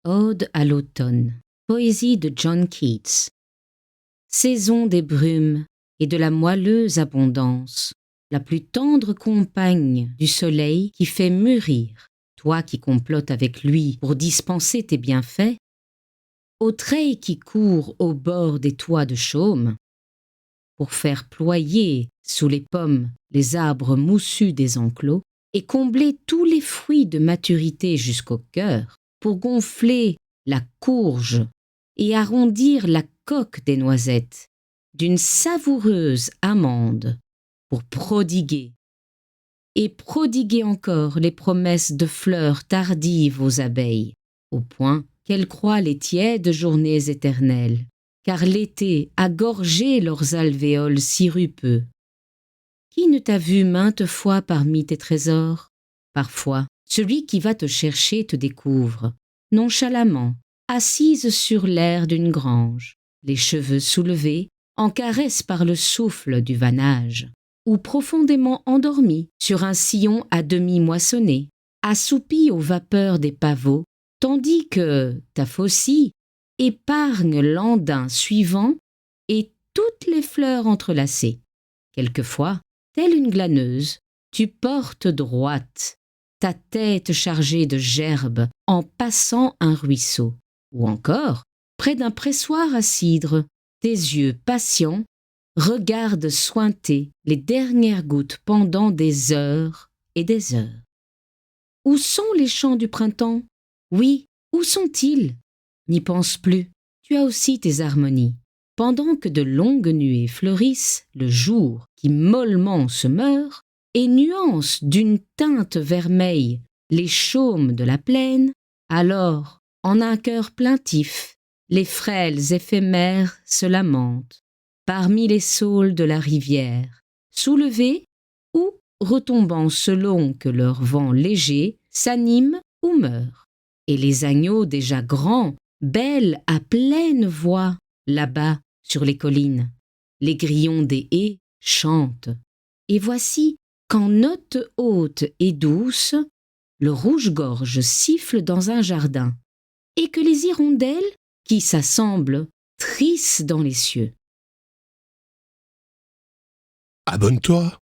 Ode à l'automne. Poésie de John Keats. Saison des brumes et de la moelleuse abondance, la plus tendre compagne du soleil qui fait mûrir, toi qui complotes avec lui pour dispenser tes bienfaits, aux treilles qui courent au bord des toits de chaume, pour faire ployer sous les pommes les arbres moussus des enclos, et combler tous les fruits de maturité jusqu'au cœur, pour gonfler la courge et arrondir la coque des noisettes, d'une savoureuse amande, pour prodiguer, et prodiguer encore les promesses de fleurs tardives aux abeilles, au point qu'elles croient les tièdes journées éternelles, car l'été a gorgé leurs alvéoles sirupeux. Qui ne t'a vu maintes fois parmi tes trésors? Parfois, celui qui va te chercher te découvre, nonchalamment, assise sur l'aire d'une grange, les cheveux soulevés, en caresse par le souffle du vanage, ou profondément endormi sur un sillon à demi moissonné, assoupi aux vapeurs des pavots, tandis que ta faucille épargne l'andain suivant et toutes les fleurs entrelacées. Quelquefois, telle une glaneuse, tu portes droite, ta tête chargée de gerbes en passant un ruisseau, ou encore, près d'un pressoir à cidre, tes yeux patients regardent suinter les dernières gouttes pendant des heures et des heures. Où sont les chants du printemps? Oui, où sont-ils? N'y pense plus, tu as aussi tes harmonies. Pendant que de longues nuées fleurissent le jour qui mollement se meurt et nuance d'une teinte vermeille les chaumes de la plaine, alors, en un chœur plaintif, les frêles éphémères se lamentent, parmi les saules de la rivière, soulevés ou retombant selon que leur vent léger s'anime ou meurt. Et les agneaux déjà grands bêlent à pleine voix là-bas sur les collines. Les grillons des haies chantent. Et voici qu'en note haute et douce, le rouge-gorge siffle dans un jardin, et que les hirondelles, qui s'assemblent, trissent dans les cieux. Abonne-toi.